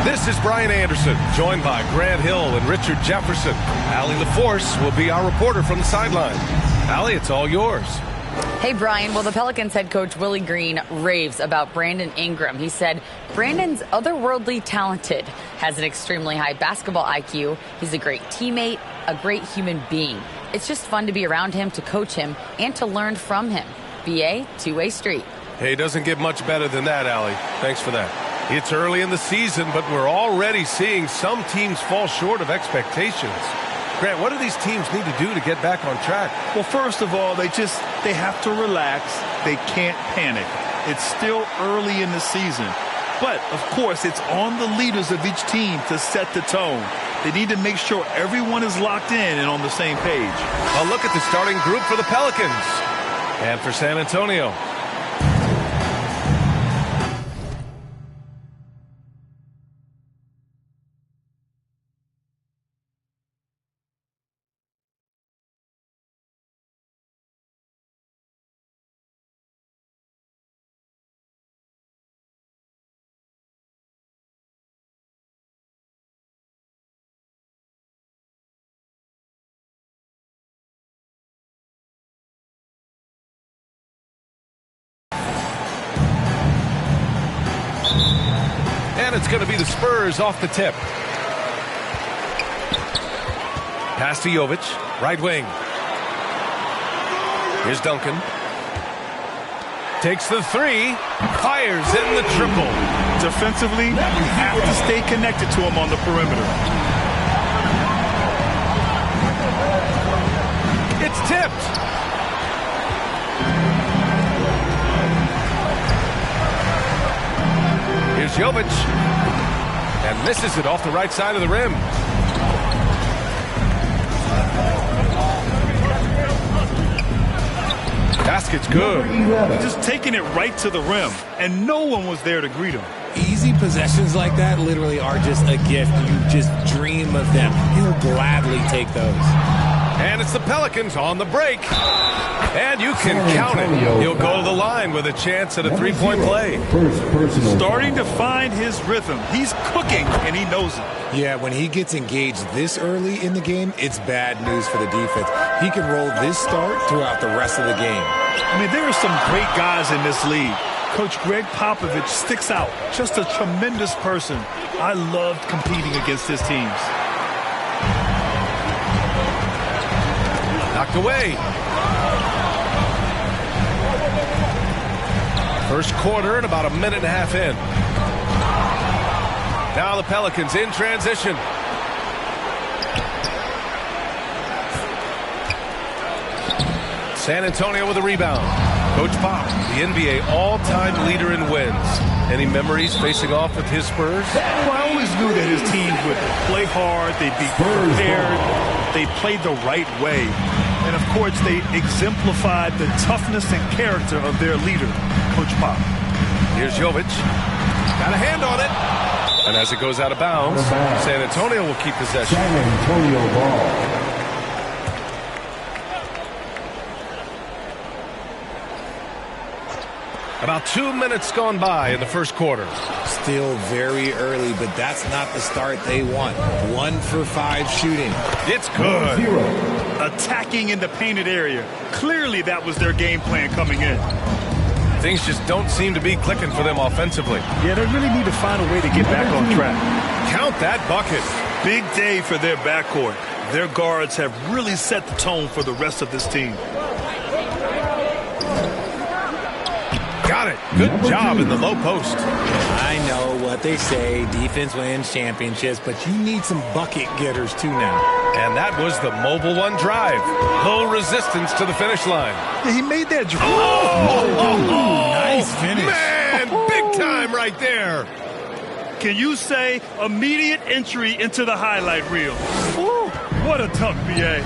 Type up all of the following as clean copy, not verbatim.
This is Brian Anderson, joined by Grant Hill and Richard Jefferson. Allie LaForce will be our reporter from the sideline. Allie, it's all yours. Hey, Brian. Well, the Pelicans head coach Willie Green raves about Brandon Ingram. He said Brandon's otherworldly talented, has an extremely high basketball IQ. He's a great teammate, a great human being. It's just fun to be around him, to coach him, and to learn from him. BA, two-way street. Hey, it doesn't get much better than that, Allie. Thanks for that. It's early in the season, but we're already seeing some teams fall short of expectations. Grant, what do these teams need to do to get back on track? Well, first of all, they have to relax. They can't panic. It's still early in the season. But, of course, it's on the leaders of each team to set the tone. They need to make sure everyone is locked in and on the same page. A look at the starting group for the Pelicans. And for San Antonio. And it's going to be the Spurs off the tip. Pass to Jovic, right wing. Here's Duncan. Takes the three, fires in the triple. Defensively, you have to stay connected to him on the perimeter. It's tipped. Here's Jovic. And misses it off the right side of the rim. Basket's good. Just taking it right to the rim, and no one was there to greet him. Easy possessions like that literally are just a gift. You just dream of them. He'll gladly take those. And it's the Pelicans on the break. And you can count it. He'll go to the line with a chance at a three-point play. Starting to find his rhythm. He's cooking, and he knows it. Yeah, when he gets engaged this early in the game, it's bad news for the defense. He can roll this start throughout the rest of the game. I mean, there are some great guys in this league. Coach Greg Popovich sticks out. Just a tremendous person. I loved competing against his teams. Knocked away. First quarter and about a minute and a half in. Now the Pelicans in transition. San Antonio with a rebound. Coach Pop, the NBA all-time leader in wins. Any memories facing off with his Spurs? Well, I always knew that his team would play hard, they'd be prepared, they played the right way. And, of course, they exemplified the toughness and character of their leader, Coach Pop. Here's Jovic. Got a hand on it. And as it goes out of bounds, San Antonio will keep possession. San Antonio ball. About 2 minutes gone by in the first quarter. Still very early, but that's not the start they want. 1 for 5 shooting. It's good. Attacking in the painted area. Clearly that was their game plan coming in. Things just don't seem to be clicking for them offensively. Yeah, they really need to find a way to get back on track. Count that bucket. Big day for their backcourt. Their guards have really set the tone for the rest of this team. Got it. Good job in the low post. I know what they say, defense wins championships, but you need some bucket getters too now. And that was the mobile one drive. Low resistance to the finish line. Yeah, he made that drive. Nice finish. Man, big time right there. Can you say immediate entry into the highlight reel? Woo, what a dunk, BA.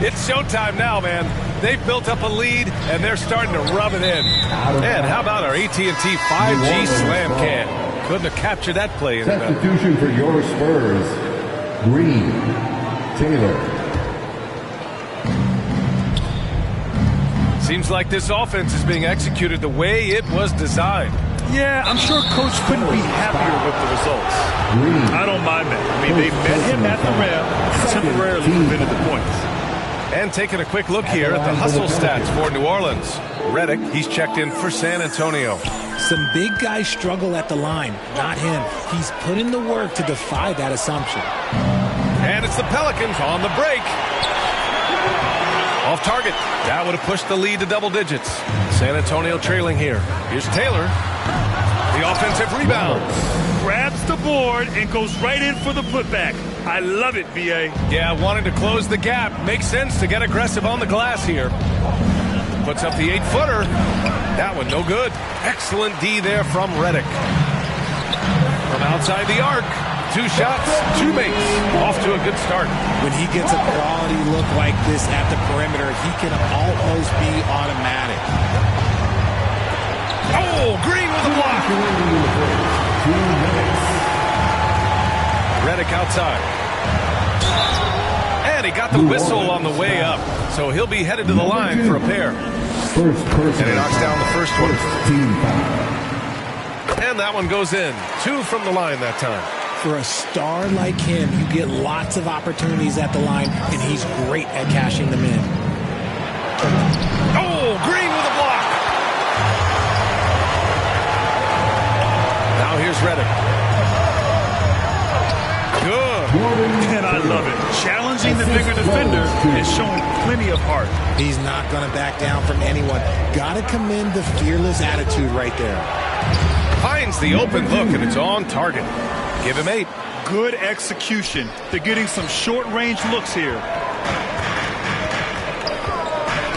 It's showtime now, man. They've built up a lead, and they're starting to rub it in. And how about our AT&T 5G Slam Can? Couldn't have captured that play in better. Substitution for your Spurs. Green. Taylor. Seems like this offense is being executed the way it was designed. Yeah, I'm sure Coach couldn't be happier with the results. I don't mind that. I mean, they met him at the rim and temporarily prevented the points. And taking a quick look here at the hustle stats for New Orleans. Redick, he's checked in for San Antonio. Some big guys struggle at the line, not him. He's put in the work to defy that assumption. And it's the Pelicans on the break. Off target. That would have pushed the lead to double digits. San Antonio trailing here. Here's Taylor. The offensive rebound. Grabs the board and goes right in for the putback. I love it, B.A. Yeah, wanting to close the gap. Makes sense to get aggressive on the glass here. Puts up the 8-footer. That one no good. Excellent D there from Redick. From outside the arc. 2 shots, 2 makes. Off to a good start. When he gets a quality look like this at the perimeter, he can almost be automatic. Oh, Green with a block. Redick outside. And he got the whistle on the way up. So he'll be headed to the line for a pair. And he knocks down the first one. And that one goes in. 2 from the line that time. For a star like him, you get lots of opportunities at the line, and he's great at cashing them in. Oh, Green with a block. Now here's Redick. Good. And I love it. Challenging the bigger defender and showing plenty of heart. He's not going to back down from anyone. Got to commend the fearless attitude right there. Finds the open look, and it's on target. Give him 8. Good execution. They're getting some short-range looks here.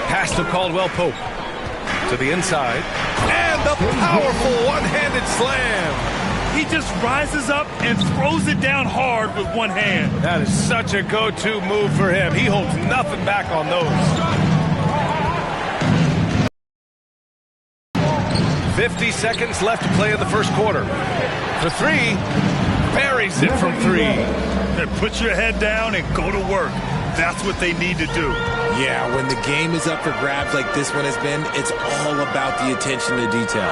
Pass to Caldwell Pope. To the inside. And the powerful one-handed slam. He just rises up and throws it down hard with one hand. That is such a go-to move for him. He holds nothing back on those. 50 seconds left to play in the first quarter. For 3. Buries it from 3. And put your head down and go to work. That's what they need to do. Yeah, when the game is up for grabs like this one has been, it's all about the attention to detail.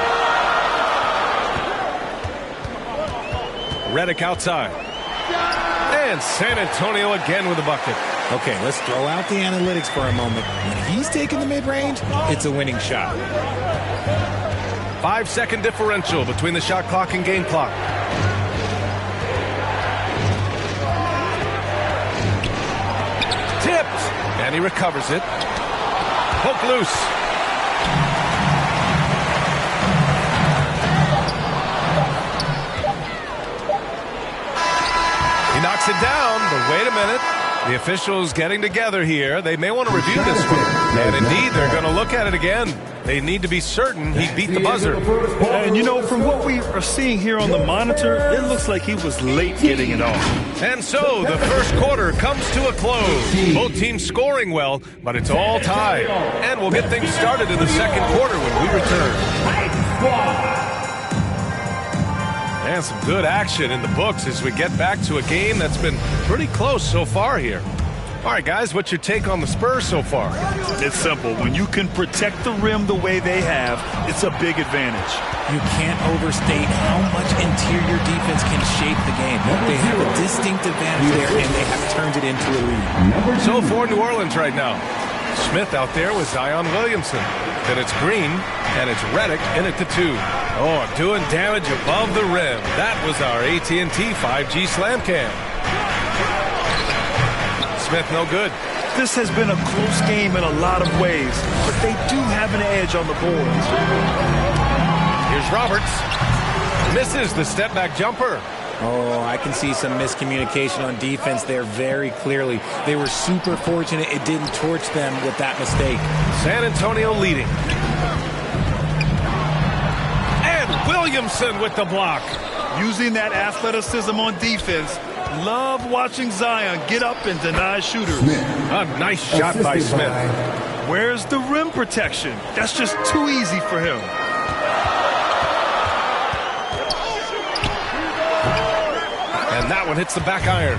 Redick outside. And San Antonio again with a bucket. Okay, let's throw out the analytics for a moment. When he's taking the mid-range, it's a winning shot. 5-second differential between the shot clock and game clock. Tipped. And he recovers it. Poke loose. He knocks it down, but wait a minute. The officials getting together here. They may want to review this one. And indeed, they're going to look at it again. They need to be certain he beat the buzzer. And, you know, from what we are seeing here on the monitor, it looks like he was late getting it off. And so the first quarter comes to a close. Both teams scoring well, but it's all tied. And we'll get things started in the second quarter when we return. And some good action in the books as we get back to a game that's been pretty close so far here. All right, guys, what's your take on the Spurs so far? It's simple. When you can protect the rim the way they have, it's a big advantage. You can't overstate how much interior defense can shape the game. They have a distinct advantage there, and they have turned it into a lead. So for New Orleans right now, Smith out there with Zion Williamson. Then it's Green, and it's Redick in at the 2. Oh, doing damage above the rim. That was our AT&T 5G slam cam. Smith no good. This has been a close game in a lot of ways, but they do have an edge on the boards. Here's Roberts. Misses the step-back jumper. Oh, I can see some miscommunication on defense there very clearly. They were super fortunate it didn't torch them with that mistake. San Antonio leading. And Williamson with the block. Using that athleticism on defense. Love watching Zion get up and deny shooters. A nice shot by Smith. Where's the rim protection? That's just too easy for him. And And that one hits the back iron.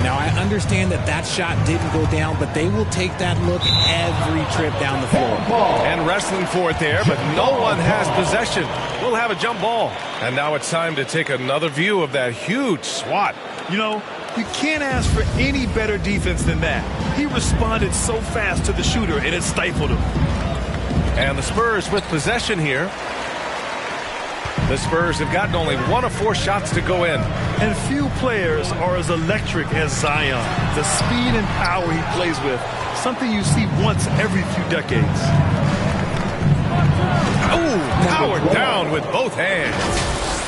Now, I understand that that shot didn't go down, but they will take that look every trip down the floor. And wrestling for it there, but no one has possession. We'll have a jump ball. And now it's time to take another view of that huge swat. You know, you can't ask for any better defense than that. He responded so fast to the shooter, and it stifled him. And the Spurs with possession here. The Spurs have gotten only 1 of 4 shots to go in. And few players are as electric as Zion. The speed and power he plays with, something you see once every few decades. Oh, powered down with both hands.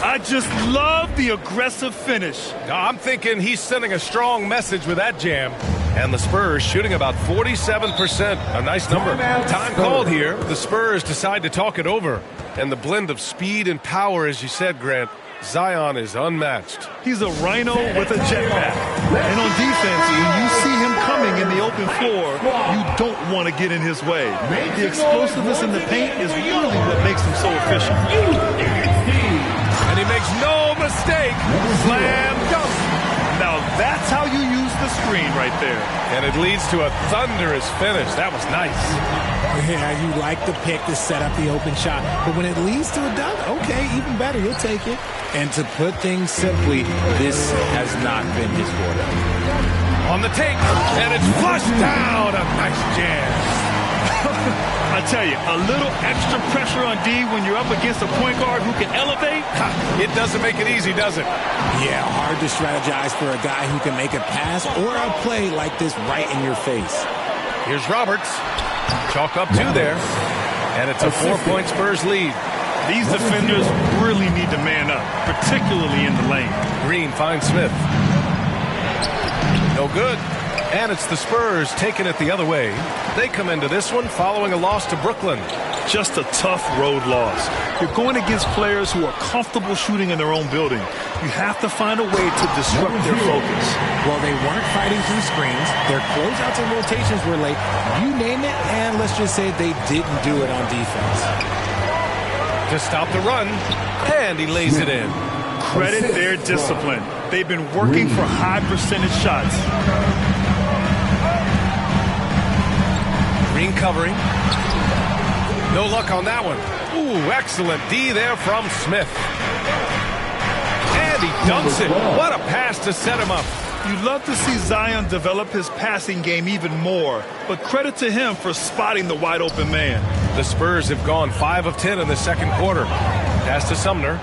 I just love the aggressive finish. I'm thinking he's sending a strong message with that jam. And the Spurs shooting about 47%. A nice number. Time called here. The Spurs decide to talk it over. And the blend of speed and power, as you said, Grant, Zion is unmatched. He's a rhino with a jetpack. And on defense, when you see him coming in the open floor, you don't want to get in his way. The explosiveness in the paint is really what makes him so efficient. And he makes no mistake. Slam dunk. Now that's how you use the screen right there. And it leads to a thunderous finish. That was nice. Yeah, you like the pick to set up the open shot. But when it leads to a dunk, okay, even better, you'll take it. And to put things simply, this has not been his quarter. On the take, and it's flushed down. A nice jam. I tell you, a little extra pressure on D when you're up against a point guard who can elevate. It doesn't make it easy, does it? Yeah, hard to strategize for a guy who can make a pass or a play like this right in your face. Here's Roberts. Chalk up 2 there. And it's a 4-point Spurs lead. These defenders really need to man up, particularly in the lane. Green finds Smith. No good. And it's the Spurs taking it the other way. They come into this one following a loss to Brooklyn. Just a tough road loss. You're going against players who are comfortable shooting in their own building. You have to find a way to disrupt their focus. Well, they weren't fighting through screens. Their closeouts and rotations were late. You name it, and let's just say they didn't do it on defense. To stop the run, and he lays it in. Credit their discipline. They've been working for high percentage shots. Green covering. No luck on that one. Ooh, excellent D there from Smith. And he dunks it. What a pass to set him up. You'd love to see Zion develop his passing game even more, but credit to him for spotting the wide open man. The Spurs have gone 5 of 10 in the second quarter. Pass to Sumner.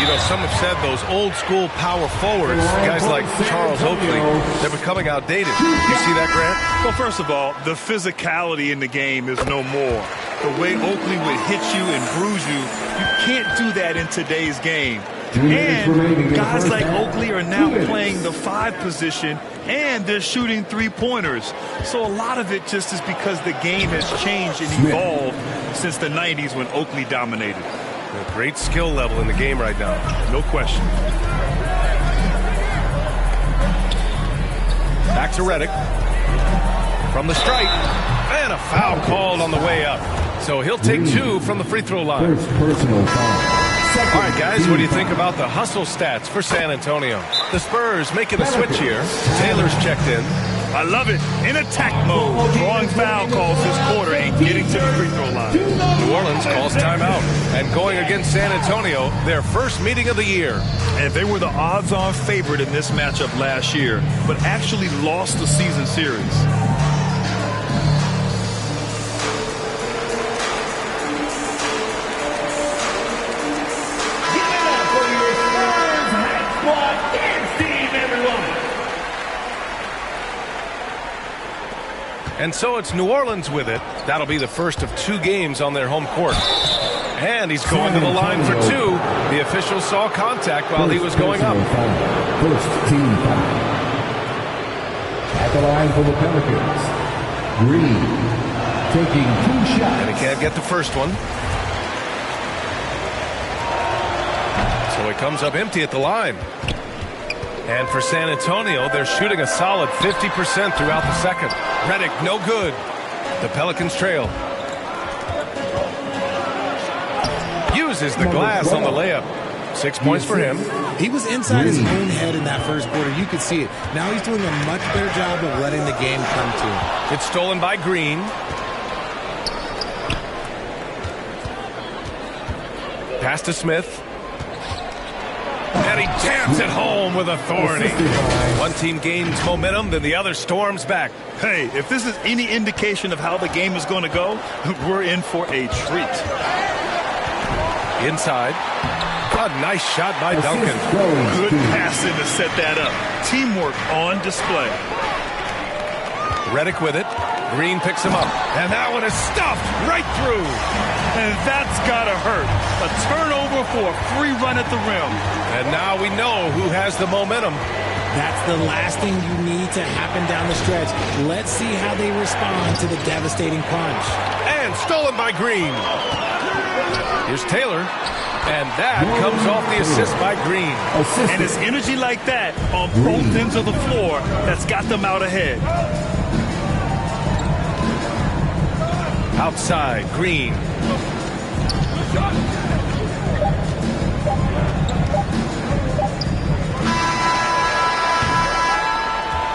You know, some have said those old school power forwards, guys like Charles Oakley, they're becoming outdated. You see that, Grant? Well, first of all, the physicality in the game is no more. The way Oakley would hit you and bruise you, you can't do that in today's game. And guys like Oakley are now playing the 5 position, and they're shooting 3-pointers. So a lot of it just is because the game has changed and evolved since the 90s when Oakley dominated. A great skill level in the game right now. No question. Back to Redick. From the stripe. And a foul called on the way up. So he'll take 2 from the free throw line. First personal foul. All right, guys, what do you think about the hustle stats for San Antonio? The Spurs making a switch here. Taylor's checked in. I love it. In attack mode. Drawing foul calls this quarter and getting to the free throw line. New Orleans calls timeout. And going against San Antonio, their first meeting of the year. And they were the odds-on favorite in this matchup last year, but actually lost the season series. And so it's New Orleans with it. That'll be the first of 2 games on their home court. And he's going to the line for 2. The official saw contact while he was going up. First team foul. At the line for the Pelicans. Green taking 2 shots. And he can't get the first one. So he comes up empty at the line. And for San Antonio, they're shooting a solid 50% throughout the second. Redick, no good. The Pelicans trail. Uses the glass on the layup. 6 points for him. He was inside his own head in that first quarter. You could see it. Now he's doing a much better job of letting the game come to him. It's stolen by Green. Pass to Smith. And he jams it home with authority. One team gains momentum, then the other storms back. Hey, if this is any indication of how the game is going to go, we're in for a treat. Inside. A nice shot by Duncan. Good passing to set that up. Teamwork on display. Redick with it. Green picks him up. And that one is stuffed right through. And that's got to hurt. A turnover for a free run at the rim. And now we know who has the momentum. That's the last thing you need to happen down the stretch. Let's see how they respond to the devastating punch. And stolen by Green. Here's Taylor. And that comes off the assist by Green. And it's energy like that on both ends of the floor that's got them out ahead. Outside, Green.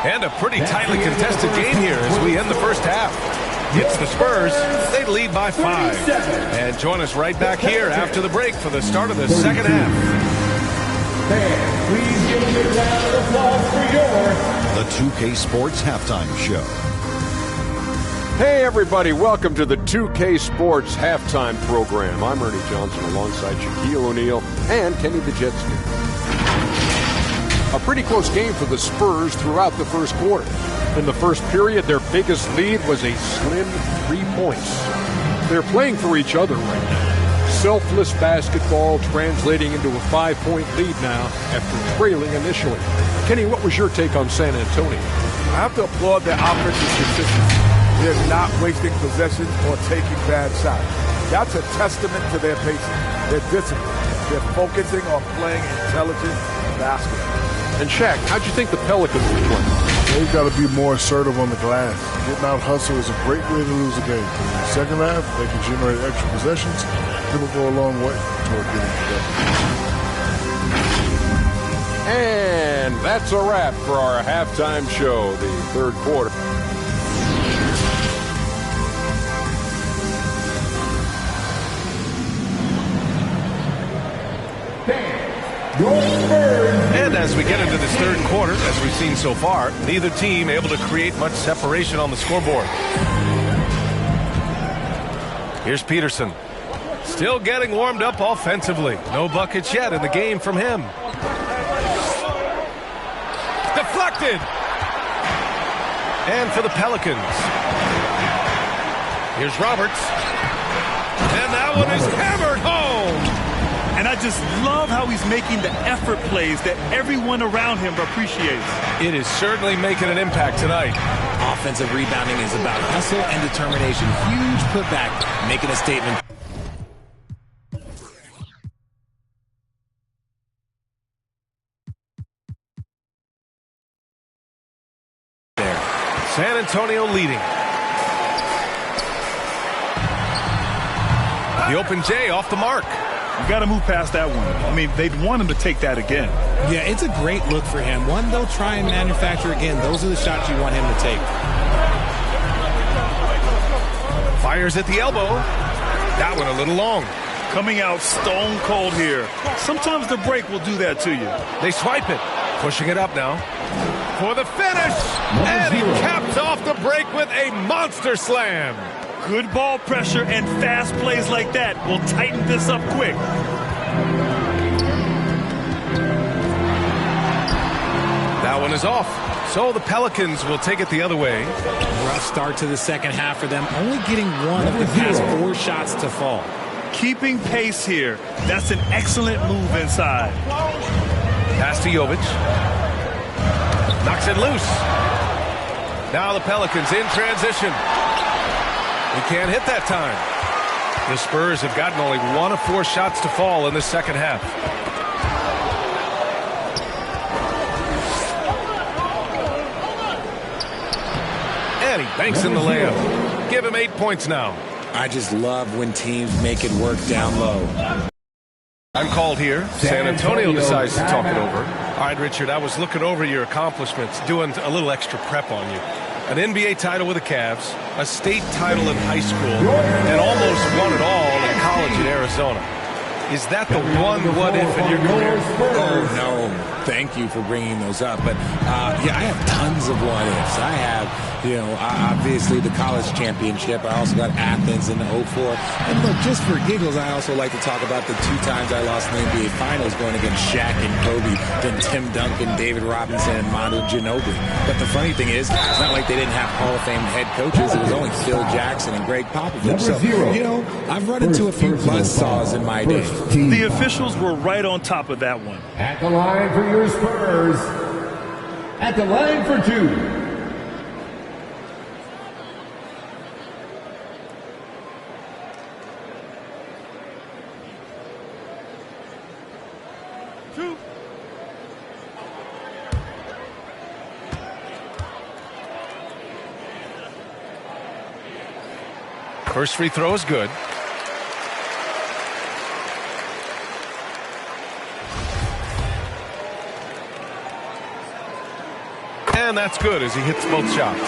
And a pretty tightly contested game here as we end the first half. It's the Spurs. They lead by 5. And join us right back here after the break for the start of the second half. Please give a big round of applause for The 2K Sports Halftime Show. Hey everybody, welcome to the 2K Sports Halftime Program. I'm Ernie Johnson alongside Shaquille O'Neal and Kenny the Jet Ski. A pretty close game for the Spurs throughout the first quarter. In the first period, their biggest lead was a slim 3 points. They're playing for each other right now. Selfless basketball translating into a 5-point lead now after trailing initially. Kenny, what was your take on San Antonio? I have to applaud their offensive consistency. They're not wasting possessions or taking bad shots. That's a testament to their pacing, their discipline. They're focusing on playing intelligent basketball. And Shaq, how'd you think the Pelicans were playing? They've got to be more assertive on the glass. Getting out hustle is a great way to lose a game. In the second half, they can generate extra possessions. It will go a long way toward getting together. And that's a wrap for our halftime show, the third quarter. And as we get into this third quarter, as we've seen so far, neither team able to create much separation on the scoreboard. Here's Peterson. Still getting warmed up offensively. No buckets yet in the game from him. Deflected. And for the Pelicans. Here's Roberts. And that one is hammered home. And I just love how he's making the effort plays that everyone around him appreciates. It is certainly making an impact tonight. Offensive rebounding is about hustle and determination. Huge putback, making a statement. There. San Antonio leading. The open J off the mark. You got to move past that one. I mean, they'd want him to take that again. Yeah, it's a great look for him. One they'll try and manufacture again. Those are the shots you want him to take. Fires at the elbow. That one a little long. Coming out stone cold here. Sometimes the break will do that to you. They swipe it. Pushing it up now. For the finish. And he caps off the break with a monster slam. Good ball pressure and fast plays like that will tighten this up quick. That one is off. So the Pelicans will take it the other way. Rough start to the second half for them. Only getting one of the past 4 shots to fall. Keeping pace here. That's an excellent move inside. Pass to Jovic. Knocks it loose. Now the Pelicans in transition. He can't hit that time. The Spurs have gotten only 1 of 4 shots to fall in the second half. And he banks in the layup. Give him 8 points now. I just love when teams make it work down low. I'm called here. San Antonio decides to talk it over. All right, Richard, I was looking over your accomplishments, doing a little extra prep on you. An NBA title with the Cavs, a state title in high school, and almost won it all in college in Arizona. Is that the one what-if in your career? Oh, no. Thank you for bringing those up. But, yeah, I have tons of what-ifs. I have, obviously the college championship. I also got Athens in the 04. And, look, just for giggles, I also like to talk about the 2 times I lost in the NBA Finals going against Shaq and Kobe, then Tim Duncan, David Robinson, and Manu Ginobili. But the funny thing is, it's not like they didn't have Hall of Fame head coaches. It was only Phil Jackson and Greg Popovich. So, I've run into a few buzzsaws in my day. The officials were right on top of that one. At the line for your Spurs. At the line for 2. First free throw is good. And that's good as he hits both shots.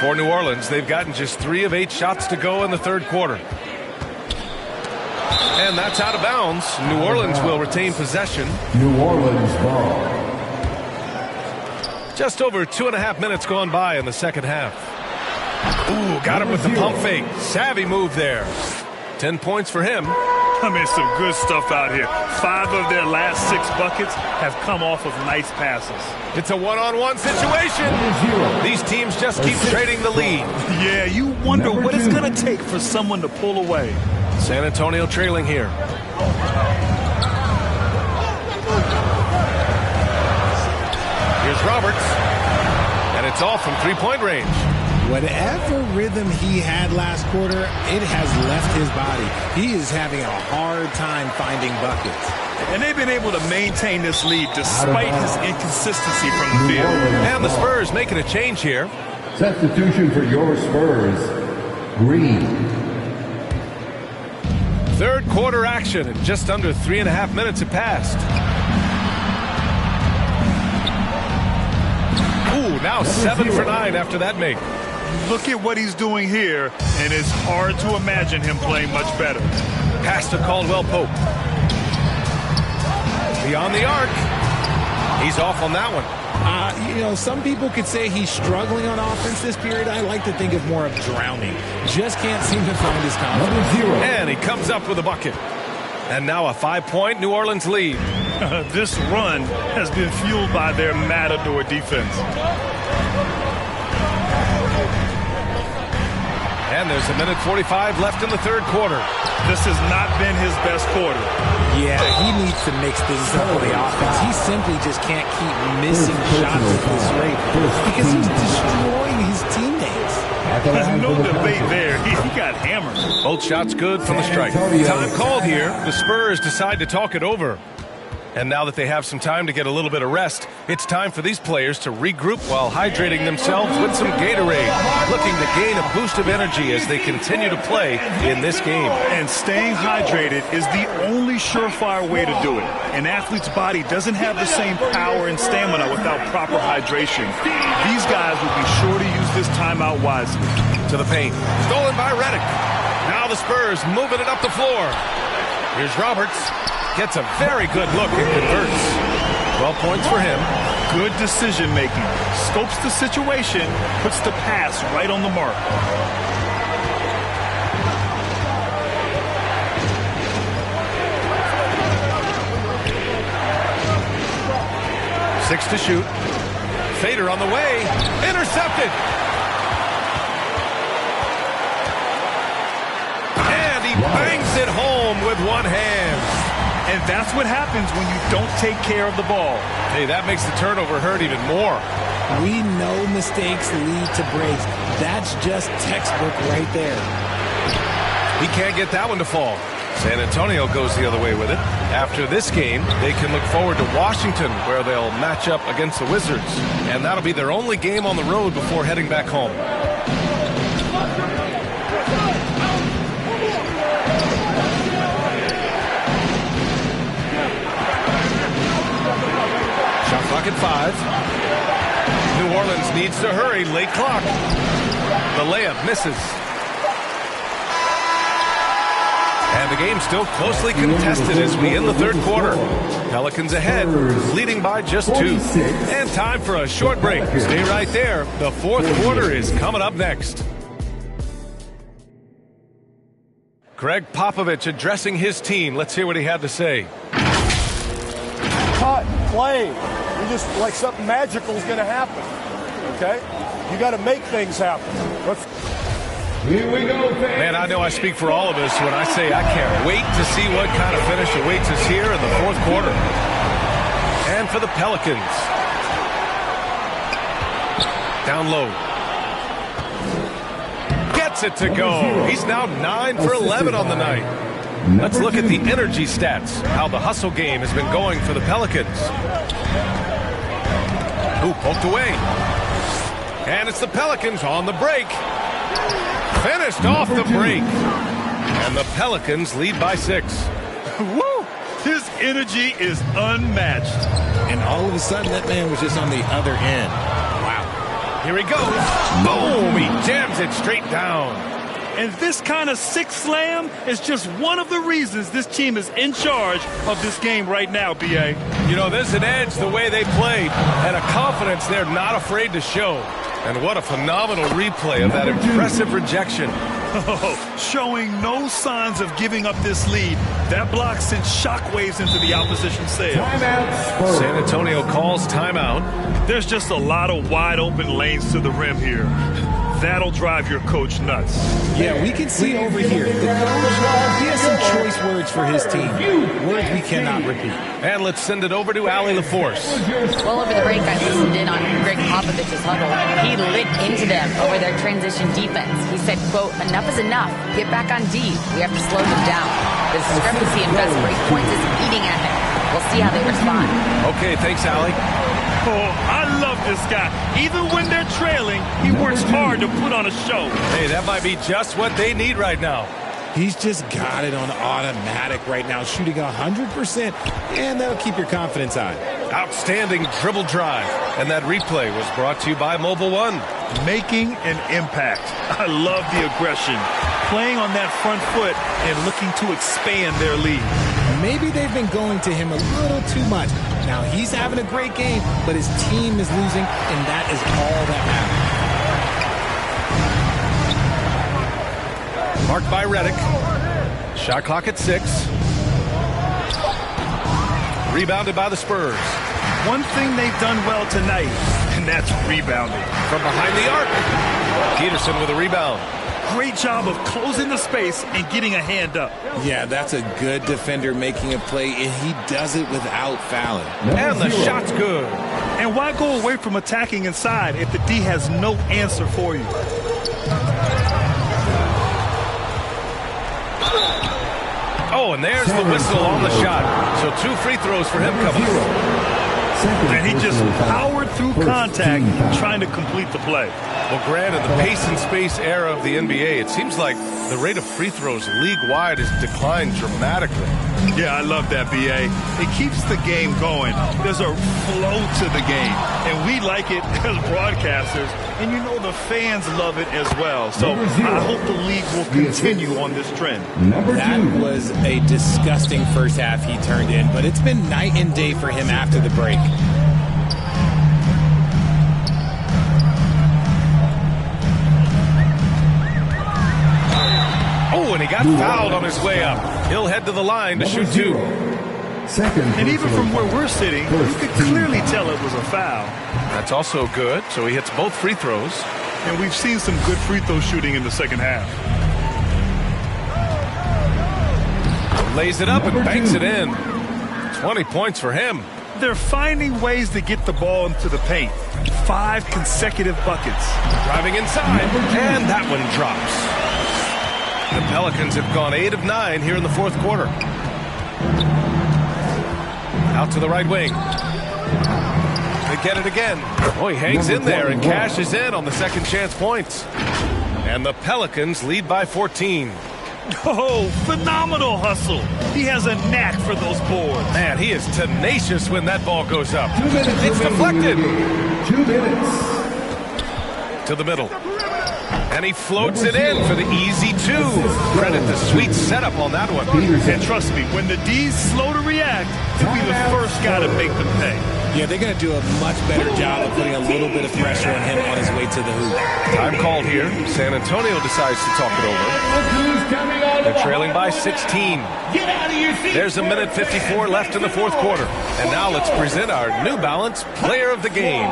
For New Orleans, they've gotten just 3 of 8 shots to go in the third quarter. And that's out of bounds. New Orleans will retain possession. New Orleans ball. Just over 2.5 minutes gone by in the second half. Ooh, got him with the pump fake. Savvy move there. 10 points for him. I mean, some good stuff out here. 5 of their last 6 buckets have come off of nice passes. It's a one-on-one situation. These teams just keep trading the lead. Yeah, you wonder what it's going to take for someone to pull away. San Antonio trailing here. Here's Roberts. And it's off from three-point range. Whatever rhythm he had last quarter, it has left his body. He is having a hard time finding buckets. And they've been able to maintain this lead despite his inconsistency from the field. And the Spurs making a change here. Substitution for your Spurs. Green. Third quarter action, and just under 3.5 minutes have passed. Ooh, now 7 for 9 after that make. Look at what he's doing here, and it's hard to imagine him playing much better. Pass to Caldwell Pope. Beyond the arc. He's off on that one. Some people could say he's struggling on offense this period. I like to think of more of drowning. Just can't seem to find his confidence. And he comes up with a bucket. And now a 5-point New Orleans lead. This run has been fueled by their Matador defense. And there's 1:45 left in the third quarter. This has not been his best quarter. Yeah, he needs to mix things up with the offense. He simply just can't keep missing shots at this rate because he's destroying his teammates. There's no debate there. He got hammered. Both shots good from the strike. Time called here. The Spurs decide to talk it over. And now that they have some time to get a little bit of rest, it's time for these players to regroup while hydrating themselves with some Gatorade, looking to gain a boost of energy as they continue to play in this game. And staying hydrated is the only surefire way to do it. An athlete's body doesn't have the same power and stamina without proper hydration. These guys will be sure to use this timeout wisely. To the paint. Stolen by Redick. Now the Spurs moving it up the floor. Here's Roberts. Gets a very good look and converts. 12 points for him. Good decision making. Scopes the situation, puts the pass right on the mark. Six to shoot. Fader on the way. Intercepted. And he bangs it home with one hand. And that's what happens when you don't take care of the ball. Hey, that makes the turnover hurt even more. We know mistakes lead to breaks. That's just textbook right there. He can't get that one to fall. San Antonio goes the other way with it. After this game, they can look forward to Washington, where they'll match up against the Wizards. And that'll be their only game on the road before heading back home. clock at 5. New Orleans needs to hurry. Late clock. The layup misses. And the game's still closely contested as we end the third quarter. Pelicans ahead, leading by just 2. And time for a short break. Stay right there. The fourth quarter is coming up next. Greg Popovich addressing his team. Let's hear what he had to say. Cut, play. You just like something magical is going to happen. Okay? You got to make things happen. Here we go, fans. Man, I know I speak for all of us when I say I can't wait to see what kind of finish awaits us here in the fourth quarter. And for the Pelicans. Down low. Gets it to go. He's now 9 for 11 on the night. Let's look at the energy stats, how the hustle game has been going for the Pelicans. Ooh, poked away. And it's the Pelicans on the break. Finished off the break. And the Pelicans lead by 6. Woo! His energy is unmatched. And all of a sudden, that man was just on the other end. Wow. Here he goes. Boom! He jams it straight down. And this kind of six slam is just one of the reasons this team is in charge of this game right now, B.A. You know, there's an edge the way they played and a confidence they're not afraid to show. And what a phenomenal replay of that impressive rejection. Showing no signs of giving up this lead. That block sent shockwaves into the opposition sails. Timeout. San Antonio calls timeout. There's just a lot of wide open lanes to the rim here. That'll drive your coach nuts. Yeah, we can see over here. The coach, he has some choice words for his team. Words we cannot repeat. And let's send it over to Allie LaForce. Well, over the break, I listened in on Greg Popovich's huddle. He lit into them over their transition defense. He said, quote, enough is enough. Get back on D. We have to slow them down. The discrepancy in best break points is eating at him. We'll see how they respond. Okay, thanks, Allie. Oh, I love this guy. Even when they're trailing, he works hard to put on a show. Hey, that might be just what they need right now. He's just got it on automatic right now, shooting 100%, and that'll keep your confidence high. Outstanding dribble drive. And that replay was brought to you by Mobile One. Making an impact. I love the aggression. Playing on that front foot and looking to expand their lead. Maybe they've been going to him a little too much. Now, he's having a great game, but his team is losing, and that is all that matters. Marked by Redick. Shot clock at 6. Rebounded by the Spurs. One thing they've done well tonight, and that's rebounding. From behind the arc. Peterson with a rebound. Great job of closing the space and getting a hand up. Yeah, that's a good defender making a play, and he does it without fouling. And the shot's good. And why go away from attacking inside if the D has no answer for you? Oh, and there's the whistle on the shot. So 2 free throws for him coming up. And he just powered through contact trying to complete the play. Well, Grant, in the pace and space era of the NBA, it seems like the rate of free throws league-wide has declined dramatically. Yeah, I love that, B.A. It keeps the game going. There's a flow to the game, and we like it as broadcasters, and you know the fans love it as well. So I hope the league will continue on this trend. That was a disgusting first half he turned in, but it's been night and day for him after the break. Oh, and he got fouled on his way up. He'll head to the line to shoot 2. And even from where we're sitting, you could clearly tell it was a foul. That's also good, so he hits both free throws. And we've seen some good free throw shooting in the second half. Lays it up and banks it in. 20 points for him. They're finding ways to get the ball into the paint. 5 consecutive buckets. Driving inside, and that one drops. The Pelicans have gone 8 of 9 here in the fourth quarter. Out to the right wing. They get it again. Oh, he hangs in there and cashes in on the second chance points. And the Pelicans lead by 14. Oh, phenomenal hustle. He has a knack for those boards. Man, he is tenacious when that ball goes up. 2 minutes It's deflected. 2 minutes. To the middle. And he floats it in for the easy 2. Credit the sweet setup on that one. And trust me, when the D's slow to react, he'll be the first guy to make them pay. Yeah, they're going to do a much better job of putting a little bit of pressure on him on his way to the hoop. Time called here. San Antonio decides to talk it over. They're trailing by 16. There's a minute 54 left in the fourth quarter. And now let's present our New Balance Player of the Game.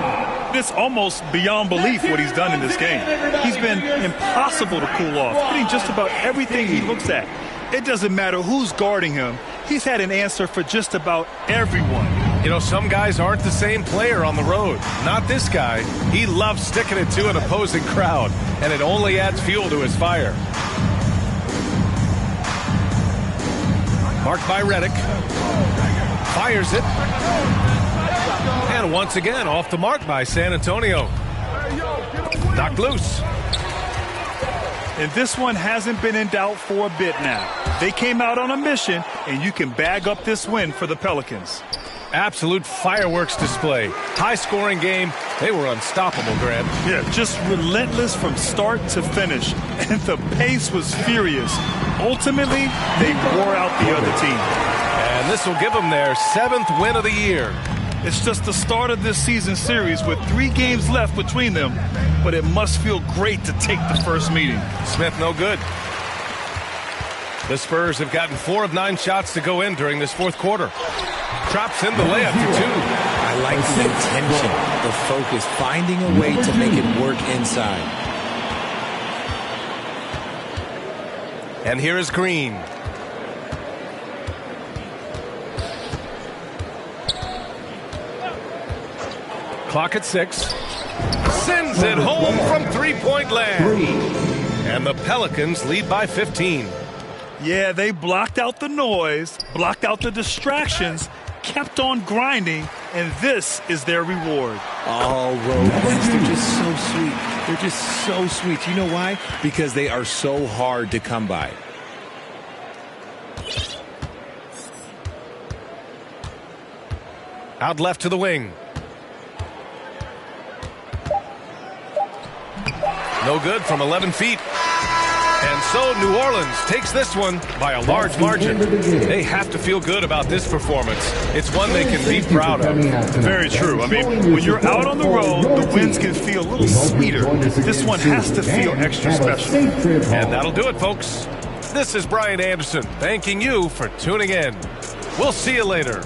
It's almost beyond belief what he's done in this game. He's been impossible to cool off, hitting just about everything he looks at. It doesn't matter who's guarding him. He's had an answer for just about everyone. You know, some guys aren't the same player on the road. Not this guy. He loves sticking it to an opposing crowd, and it only adds fuel to his fire. Marked by Redick. Fires it. And once again, off the mark by San Antonio. Knocked loose. And this one hasn't been in doubt for a bit now. They came out on a mission, and you can bag up this win for the Pelicans. Absolute fireworks display. High-scoring game. They were unstoppable, Grant. Yeah, just relentless from start to finish. And the pace was furious. Ultimately, they wore out the other team. And this will give them their 7th win of the year. It's just the start of this season series with 3 games left between them, but it must feel great to take the first meeting. Smith, no good. The Spurs have gotten 4 of 9 shots to go in during this fourth quarter. Drops in the layup for 2. I like the intention, the focus, finding a way to make it work inside. And here is Green. Clock at 6. Sends it home from three-point land. And the Pelicans lead by 15. Yeah, they blocked out the noise, blocked out the distractions, kept on grinding, and this is their reward. Oh, road wins. They're just so sweet. They're just so sweet. You know why? Because they are so hard to come by. Out left to the wing. No good from 11 feet. And so New Orleans takes this one by a large margin. They have to feel good about this performance. It's one they can be proud of. Very true. I mean, when you're out on the road, the wins can feel a little sweeter. This one has to feel extra special. And that'll do it, folks. This is Brian Anderson thanking you for tuning in. We'll see you later.